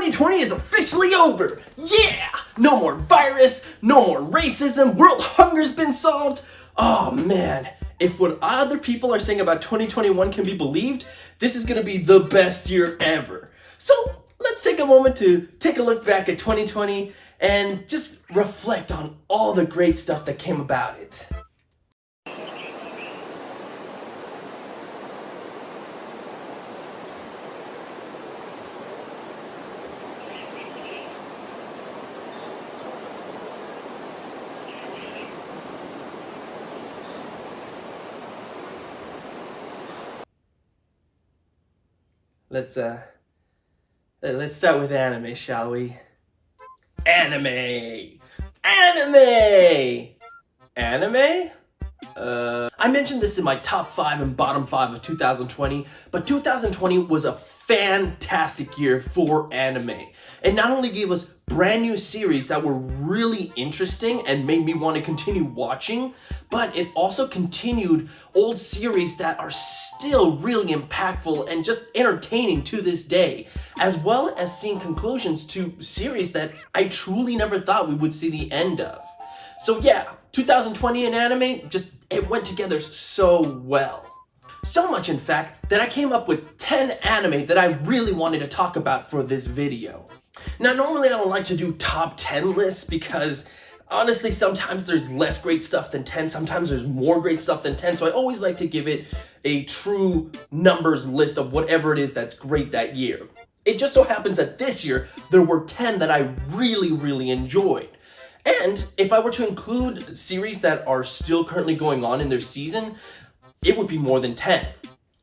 2020 is officially over! Yeah! No more virus, no more racism, world hunger's been solved. Oh man, if what other people are saying about 2021 can be believed, this is gonna be the best year ever. So let's take a moment to take a look back at 2020 and just reflect on all the great stuff that came about it. Let's start with anime, shall we? Anime! I mentioned this in my top 5 and bottom 5 of 2020, but 2020 was a fantastic year for anime. It not only gave us brand new series that were really interesting and made me want to continue watching, but it also continued old series that are still really impactful and just entertaining to this day, as well as seeing conclusions to series that I truly never thought we would see the end of. So yeah, 2020 in anime, it went together so well. So much, in fact, that I came up with 10 anime that I really wanted to talk about for this video. Now, normally I don't like to do top 10 lists because honestly, sometimes there's less great stuff than 10, sometimes there's more great stuff than 10, so I always like to give it a true numbers list of whatever it is that's great that year. It just so happens that this year, there were 10 that I really enjoyed. And if I were to include series that are still currently going on in their season, it would be more than 10.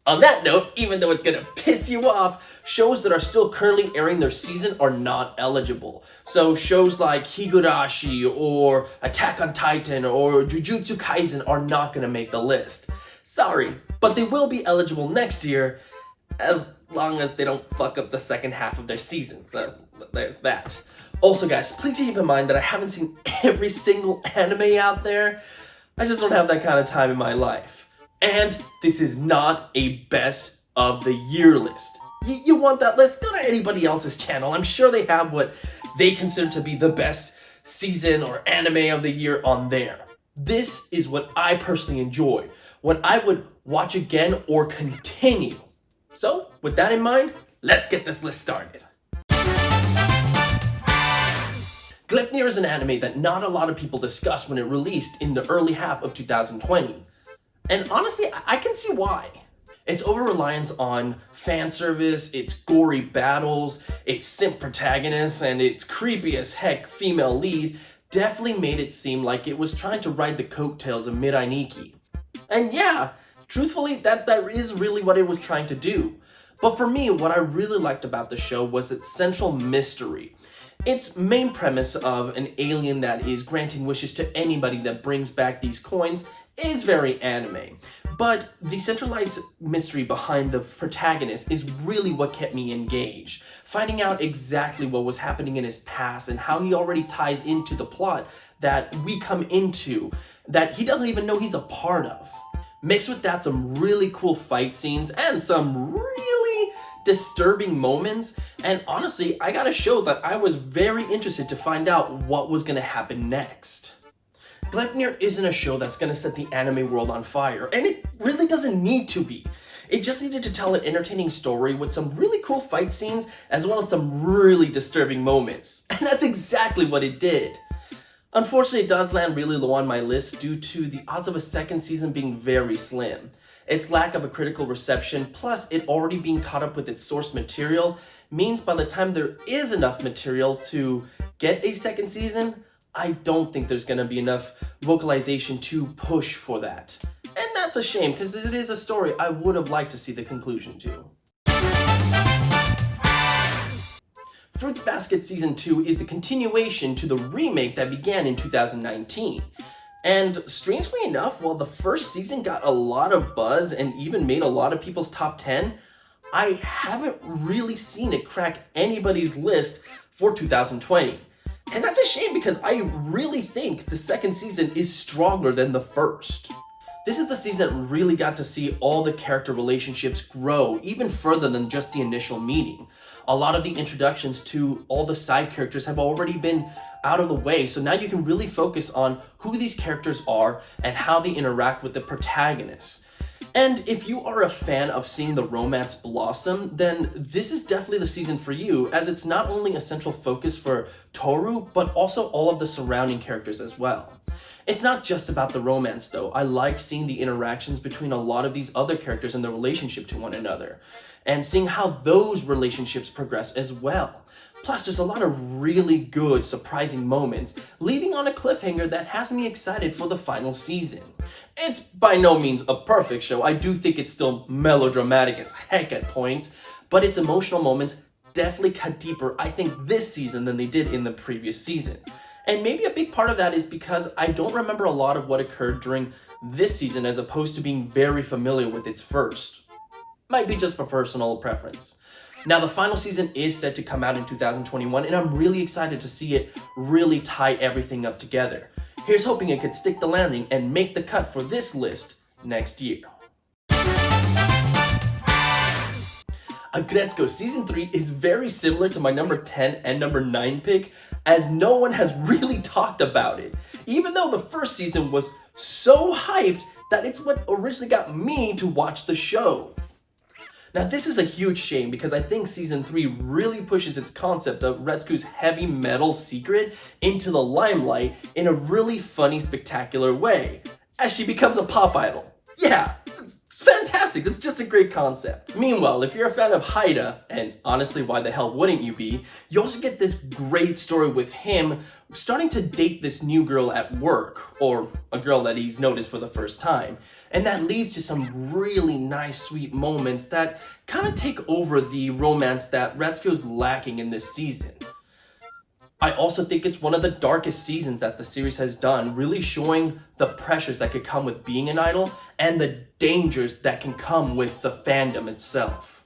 On that note, even though it's gonna piss you off, shows that are still currently airing their season are not eligible. So shows like Higurashi or Attack on Titan or Jujutsu Kaisen are not gonna make the list. Sorry, but they will be eligible next year as long as they don't fuck up the second half of their season, so there's that. Also guys, please keep in mind that I haven't seen every single anime out there. I just don't have that kind of time in my life. And this is not a best of the year list. You want that list? Go to anybody else's channel. I'm sure they have what they consider to be the best season or anime of the year on there. This is what I personally enjoy, what I would watch again or continue. So with that in mind, let's get this list started. Gleipnir is an anime that not a lot of people discussed when it released in the early half of 2020. And honestly, I can see why. Its over-reliance on fan service, its gory battles, its simp protagonists, and its creepy as heck female lead definitely made it seem like it was trying to ride the coattails of Mirai Nikki. And yeah, truthfully, that is really what it was trying to do. But for me, what I really liked about the show was its central mystery. Its main premise of an alien that is granting wishes to anybody that brings back these coins is very anime, but the centralized mystery behind the protagonist is really what kept me engaged. Finding out exactly what was happening in his past and how he already ties into the plot that we come into, that he doesn't even know he's a part of. Mixed with that, some really cool fight scenes and some really disturbing moments, and honestly, I gotta show that I was very interested to find out what was gonna happen next. Gleipnir isn't a show that's gonna set the anime world on fire, and it really doesn't need to be. It just needed to tell an entertaining story with some really cool fight scenes, as well as some really disturbing moments. And that's exactly what it did. Unfortunately, it does land really low on my list due to the odds of a second season being very slim. Its lack of a critical reception, plus it already being caught up with its source material, means by the time there is enough material to get a second season, I don't think there's gonna be enough vocalization to push for that. And that's a shame, because it is a story I would have liked to see the conclusion to. Fruits Basket Season 2 is the continuation to the remake that began in 2019. And strangely enough, while the first season got a lot of buzz and even made a lot of people's top 10, I haven't really seen it crack anybody's list for 2020. And that's a shame because I really think the second season is stronger than the first. This is the season that really got to see all the character relationships grow even further than just the initial meeting. A lot of the introductions to all the side characters have already been out of the way, so now you can really focus on who these characters are and how they interact with the protagonists. And if you are a fan of seeing the romance blossom, then this is definitely the season for you, as it's not only a central focus for Toru, but also all of the surrounding characters as well. It's not just about the romance though. I like seeing the interactions between a lot of these other characters and their relationship to one another, and seeing how those relationships progress as well. Plus, there's a lot of really good, surprising moments, leaving on a cliffhanger that has me excited for the final season. It's by no means a perfect show. I do think it's still melodramatic as heck at points, but its emotional moments definitely cut deeper, I think, this season than they did in the previous season. And maybe a big part of that is because I don't remember a lot of what occurred during this season as opposed to being very familiar with its first. Might be just for personal preference. Now, the final season is set to come out in 2021, and I'm really excited to see it really tie everything up together. Here's hoping it could stick the landing and make the cut for this list next year. Gretzko Season 3 is very similar to my number 10 and number 9 pick, as no one has really talked about it, even though the first season was so hyped that it's what originally got me to watch the show. Now, this is a huge shame because I think Season 3 really pushes its concept of Gretzko's heavy metal secret into the limelight in a really funny, spectacular way, as she becomes a pop idol. Yeah, it's fantastic. It's just a great concept. Meanwhile, if you're a fan of Haida, and honestly, why the hell wouldn't you be, you also get this great story with him starting to date this new girl at work, or a girl that he's noticed for the first time. And that leads to some really nice, sweet moments that kind of take over the romance that Gretzko's lacking in this season. I also think it's one of the darkest seasons that the series has done, really showing the pressures that could come with being an idol and the dangers that can come with the fandom itself.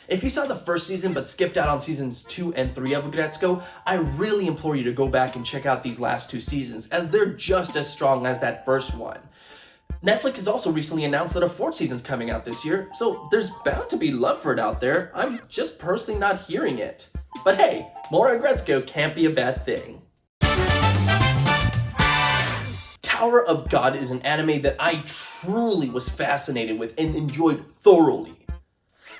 If you saw the first season but skipped out on seasons 2 and 3 of Gretzko, I really implore you to go back and check out these last 2 seasons, as they're just as strong as that first one. Netflix has also recently announced that a 4th season's coming out this year, so there's bound to be love for it out there. I'm just personally not hearing it. But hey, more on Gretzko can't be a bad thing. Tower of God is an anime that I truly was fascinated with and enjoyed thoroughly.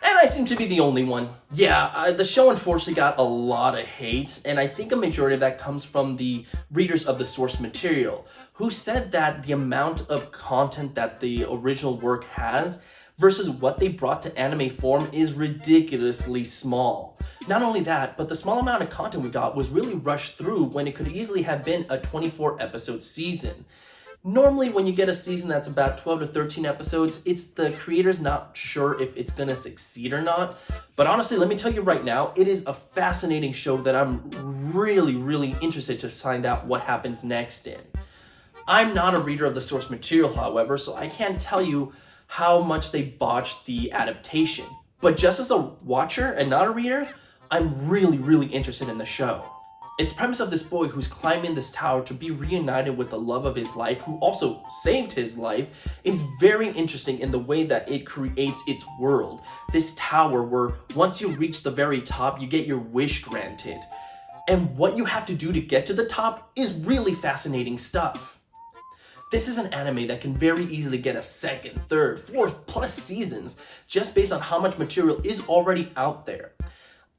And I seem to be the only one. Yeah, the show unfortunately got a lot of hate, and I think a majority of that comes from the readers of the source material, who said that the amount of content that the original work has versus what they brought to anime form is ridiculously small. Not only that, but the small amount of content we got was really rushed through when it could easily have been a 24-episode season. Normally, when you get a season that's about 12 to 13 episodes, it's the creators not sure if it's gonna succeed or not. But honestly, let me tell you right now, it is a fascinating show that I'm really interested to find out what happens next in. I'm not a reader of the source material, however, so I can't tell you how much they botched the adaptation. But just as a watcher and not a reader, I'm really interested in the show. Its premise of this boy who's climbing this tower to be reunited with the love of his life, who also saved his life, is very interesting in the way that it creates its world. This tower where once you reach the very top, you get your wish granted. And what you have to do to get to the top is really fascinating stuff. This is an anime that can very easily get a 2nd, 3rd, 4th plus seasons just based on how much material is already out there.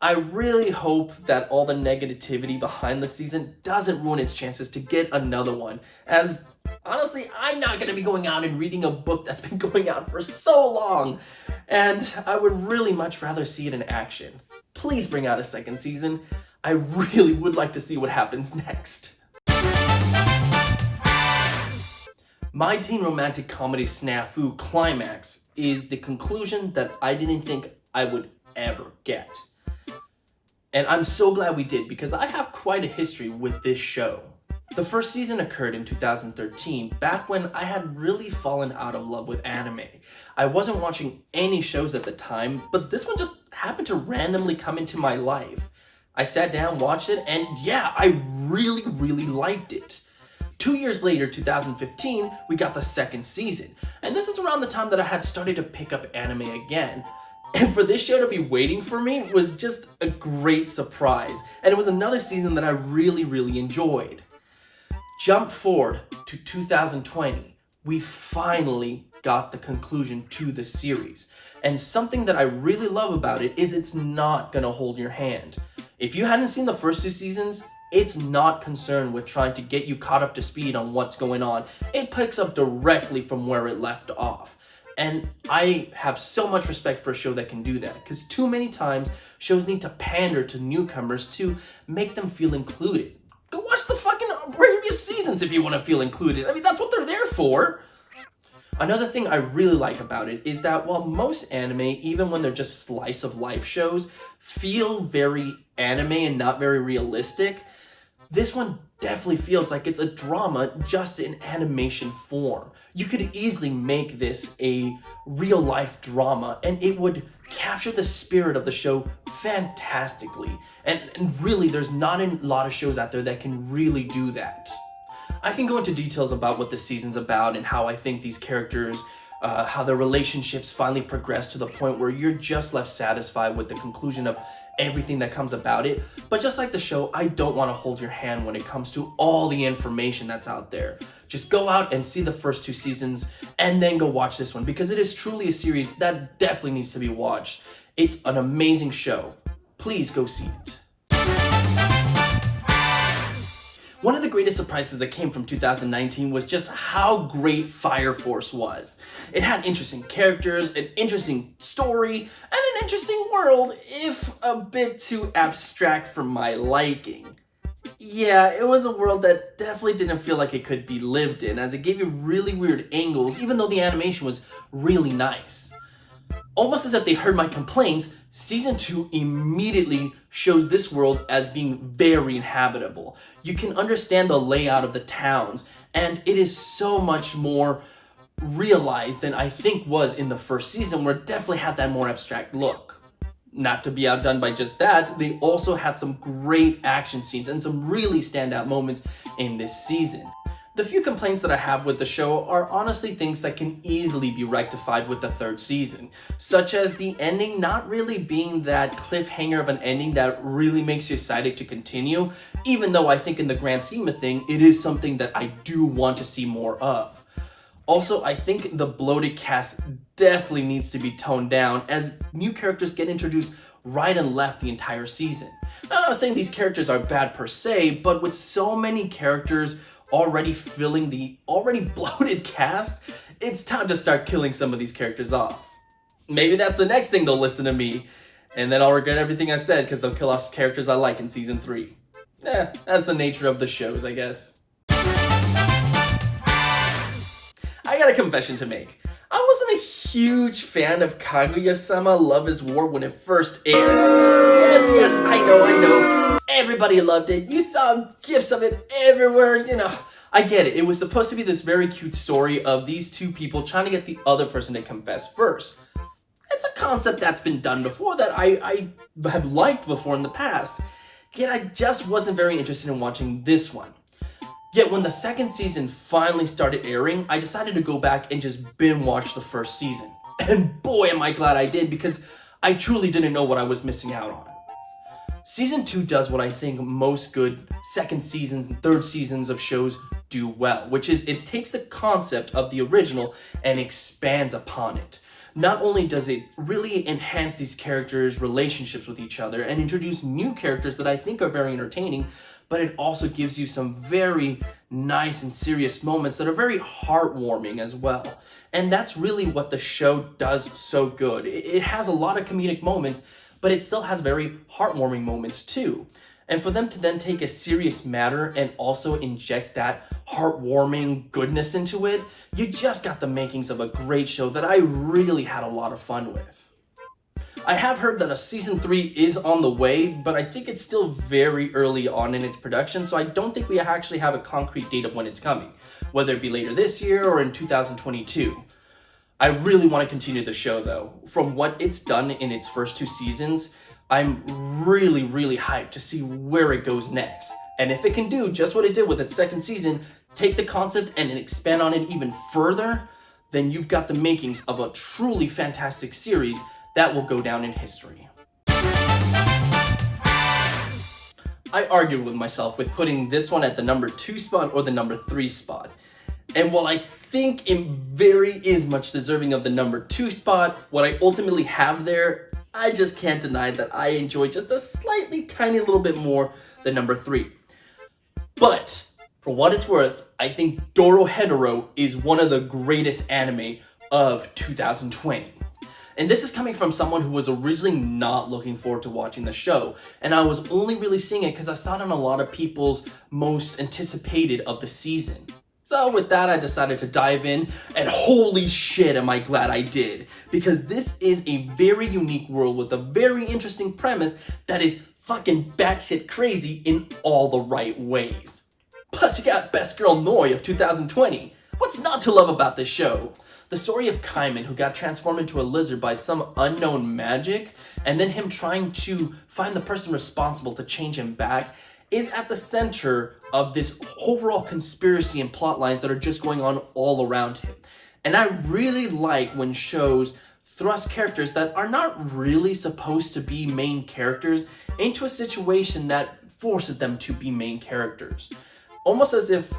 I really hope that all the negativity behind the season doesn't ruin its chances to get another one, as honestly, I'm not going to be going out and reading a book that's been going out for so long, and I would really much rather see it in action. Please bring out a 2nd season. I really would like to see what happens next. My teen romantic comedy snafu Climax is the conclusion that I didn't think I would ever get. And I'm so glad we did, because I have quite a history with this show. The first season occurred in 2013, back when I had really fallen out of love with anime. I wasn't watching any shows at the time, but this one just happened to randomly come into my life. I sat down, watched it, and yeah, I really liked it. 2 years later, 2015, we got the second season. And this is around the time that I had started to pick up anime again. And for this show to be waiting for me was just a great surprise. And it was another season that I really enjoyed. Jump forward to 2020. We finally got the conclusion to the series. And something that I really love about it is it's not gonna hold your hand. If you hadn't seen the first 2 seasons, it's not concerned with trying to get you caught up to speed on what's going on. It picks up directly from where it left off. And I have so much respect for a show that can do that, because too many times shows need to pander to newcomers to make them feel included. Go watch the fucking previous seasons if you want to feel included. I mean, that's what they're there for. Another thing I really like about it is that while most anime, even when they're just slice of life shows, feel very anime and not very realistic, this one definitely feels like it's a drama just in animation form. You could easily make this a real life drama and it would capture the spirit of the show fantastically. And really, there's not a lot of shows out there that can really do that. I can go into details about what the season's about and how I think these characters, how their relationships finally progress to the point where you're just left satisfied with the conclusion of everything that comes about it. But just like the show, I don't want to hold your hand when it comes to all the information that's out there. Just go out and see the first 2 seasons and then go watch this one, because it is truly a series that definitely needs to be watched. It's an amazing show. Please go see it. One of the greatest surprises that came from 2019 was just how great Fire Force was. It had interesting characters, an interesting story, and an interesting world, if a bit too abstract for my liking. Yeah, it was a world that definitely didn't feel like it could be lived in, as it gave you really weird angles, even though the animation was really nice. Almost as if they heard my complaints, Season 2 immediately shows this world as being very inhabitable. You can understand the layout of the towns, and it is so much more realized than I think was in the first season, where it definitely had that more abstract look. Not to be outdone by just that, they also had some great action scenes and some really standout moments in this season. The few complaints that I have with the show are honestly things that can easily be rectified with the 3rd season, such as the ending not really being that cliffhanger of an ending that really makes you excited to continue, even though I think in the grand scheme of things, it is something that I do want to see more of. Also, I think the bloated cast definitely needs to be toned down, as new characters get introduced right and left the entire season. Now, I'm not saying these characters are bad per se, but with so many characters already filling the already bloated cast, it's time to start killing some of these characters off. Maybe that's the next thing they'll listen to me, and then I'll regret everything I said because they'll kill off characters I like in Season 3. That's the nature of the shows, I guess. I got a confession to make. I wasn't a huge fan of Kaguya-sama Love is War when it first aired. Yes, I know. Everybody loved it. You saw gifs of it everywhere, I get it. It was supposed to be this very cute story of these 2 people trying to get the other person to confess first. It's a concept that's been done before that I have liked before in the past. Yet I just wasn't very interested in watching this one. Yet when the 2nd season finally started airing, I decided to go back and just binge watch the 1st season. And boy, am I glad I did, because I truly didn't know what I was missing out on. Season 2 does what I think most good 2nd seasons and 3rd seasons of shows do well, which is it takes the concept of the original and expands upon it. Not only does it really enhance these characters' relationships with each other and introduce new characters that I think are very entertaining, but it also gives you some very nice and serious moments that are very heartwarming as well. And that's really what the show does so good. It has a lot of comedic moments, but it still has very heartwarming moments too. And for them to then take a serious matter and also inject that heartwarming goodness into it, you just got the makings of a great show that I really had a lot of fun with. I have heard that a season 3 is on the way, but I think it's still very early on in its production, so I don't think we actually have a concrete date of when it's coming, whether it be later this year or in 2022. I really want to continue the show though. From what it's done in its first 2 seasons, I'm really hyped to see where it goes next. And if it can do just what it did with its second season, take the concept and expand on it even further, then you've got the makings of a truly fantastic series that will go down in history. I argued with myself with putting this one at the number 2 spot or the number 3 spot. And while I think it very is much deserving of the number 2 spot, what I ultimately have there, I just can't deny that I enjoy just a slightly tiny little bit more than number 3. But for what it's worth, I think Dorohe is one of the greatest anime of 2020. And this is coming from someone who was originally not looking forward to watching the show. And I was only really seeing it because I saw it on a lot of people's most anticipated of the season. So with that, I decided to dive in, and holy shit am I glad I did. Because this is a very unique world with a very interesting premise that is fucking batshit crazy in all the right ways. Plus you got Best Girl Noi of 2020. What's not to love about this show? The story of Kaiman, who got transformed into a lizard by some unknown magic, and then him trying to find the person responsible to change him back, is at the center of this overall conspiracy and plot lines that are just going on all around him. And I really like when shows thrust characters that are not really supposed to be main characters into a situation that forces them to be main characters. Almost as if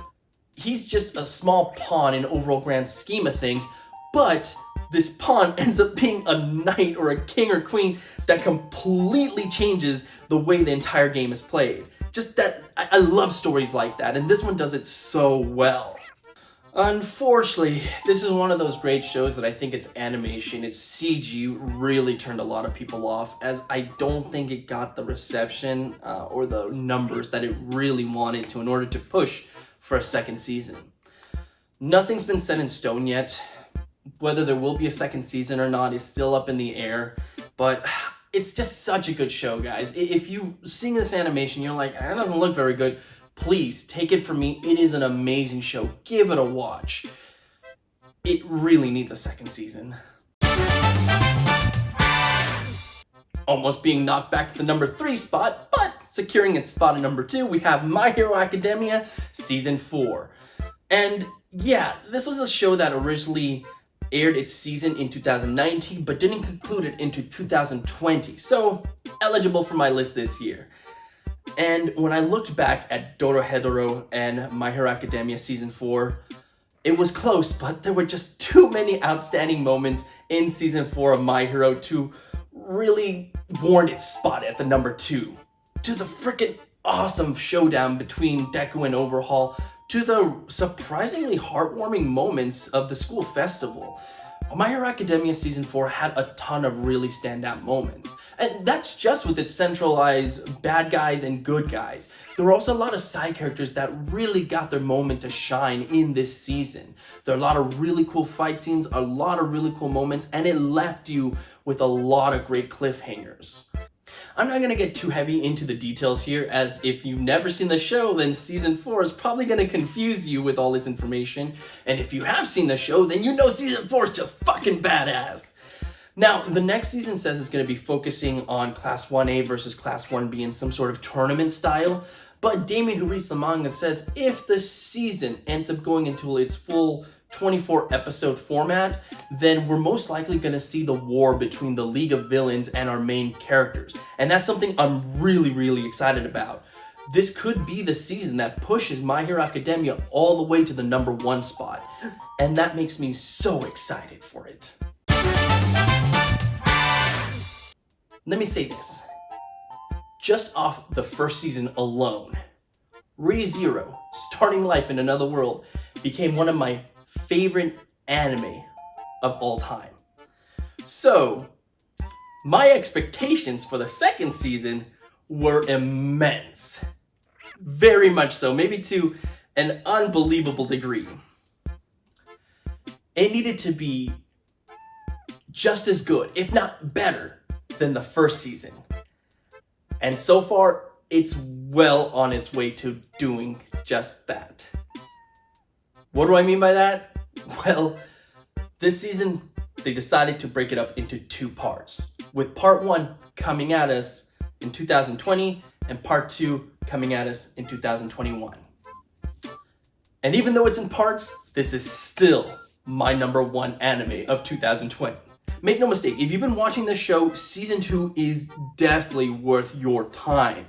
he's just a small pawn in overall grand scheme of things, but this pawn ends up being a knight or a king or queen that completely changes the way the entire game is played. Just that, I love stories like that, and this one does it so well. Unfortunately, this is one of those great shows that I think its animation, its CG really turned a lot of people off, as I don't think it got the reception or the numbers that it really wanted to in order to push for a second season. Nothing's been set in stone yet. Whether there will be a second season or not is still up in the air, but it's just such a good show, guys. If you see this animation, you're like, that doesn't look very good, please take it from me. It is an amazing show. Give it a watch. It really needs a second season. Almost being knocked back to the number 3 spot, but securing its spot at number 2, we have My Hero Academia Season 4. And yeah, this was a show that originally aired its season in 2019, but didn't conclude it into 2020, so eligible for my list this year. And when I looked back at Dorohe and My Hero Academia Season 4, it was close, but there were just too many outstanding moments in Season 4 of My Hero to really warrant its spot at the number 2. To the freaking awesome showdown between Deku and Overhaul, to the surprisingly heartwarming moments of the school festival. My Hero Academia Season 4 had a ton of really standout moments. And that's just with its centralized bad guys and good guys. There were also a lot of side characters that really got their moment to shine in this season. There are a lot of really cool fight scenes, a lot of really cool moments, and it left you with a lot of great cliffhangers. I'm not going to get too heavy into the details here, as if you've never seen the show, then Season 4 is probably going to confuse you with all this information. And if you have seen the show, then you know Season 4 is just fucking badass. Now, the next season says it's going to be focusing on Class 1A versus Class 1B in some sort of tournament style. But Damien, who reads the manga, says if the season ends up going into its full 24 episode format, then we're most likely going to see the war between the League of Villains and our main characters. And that's something I'm really excited about. This could be the season that pushes My Hero Academia all the way to the number 1 spot. And that makes me so excited for it. Let me say this. Just off the first season alone, ReZero, Starting Life in Another World, became one of my favorite anime of all time. So, my expectations for the second season were immense. Very much so, maybe to an unbelievable degree. It needed to be just as good, if not better, than the first season. And so far, it's well on its way to doing just that. What do I mean by that? Well, this season, they decided to break it up into 2 parts, with part 1 coming at us in 2020 and part 2 coming at us in 2021. And even though it's in parts, this is still my #1 anime of 2020. Make no mistake, if you've been watching this show, season 2 is definitely worth your time.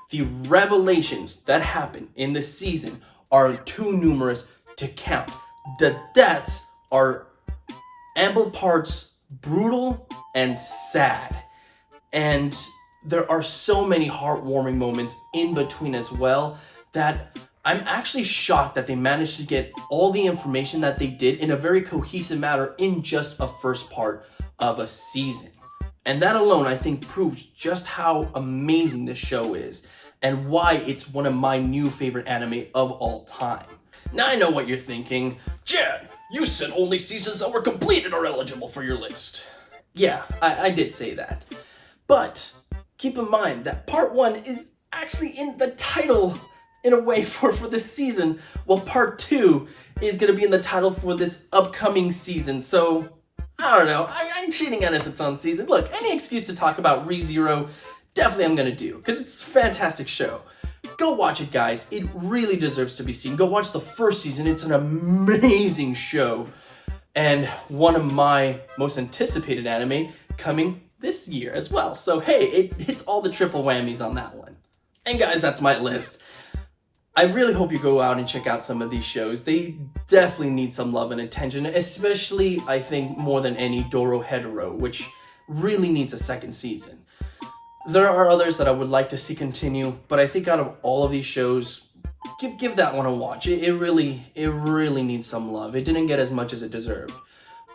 The revelations that happen in this season are too numerous to count. The deaths are ample parts brutal and sad. And there are so many heartwarming moments in between as well that I'm actually shocked that they managed to get all the information that they did in a very cohesive manner in just a first part of a season. And that alone, I think, proves just how amazing this show is and why it's one of my new favorite anime of all time. Now I know what you're thinking. Jan, you said only seasons that were completed are eligible for your list. Yeah, I did say that. But keep in mind that part 1 is actually in the title in a way for this season, while part 2 is going to be in the title for this upcoming season. So, I don't know, I'm treating it as its own season. Look, any excuse to talk about ReZero, definitely I'm going to do, because it's a fantastic show. Go watch it, guys. It really deserves to be seen. Go watch the first season. It's an amazing show. And one of my most anticipated anime coming this year as well. So hey, it hits all the triple whammies on that one. And guys, that's my list. I really hope you go out and check out some of these shows. They definitely need some love and attention, especially, I think, more than any, Dorohe, which really needs a second season. There are others that I would like to see continue, but I think out of all of these shows, give that one a watch. It really needs some love. It didn't get as much as it deserved.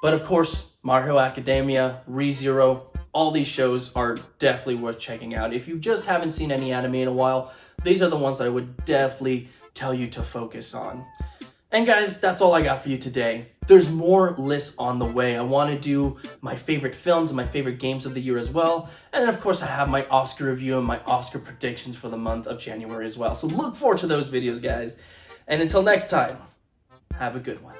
But of course, My Hero Academia, ReZero, all these shows are definitely worth checking out. If you just haven't seen any anime in a while, these are the ones I would definitely tell you to focus on. And guys, that's all I got for you today. There's more lists on the way. I want to do my favorite films and my favorite games of the year as well. And then of course I have my Oscar review and my Oscar predictions for the month of January as well. So look forward to those videos, guys. And until next time, have a good one.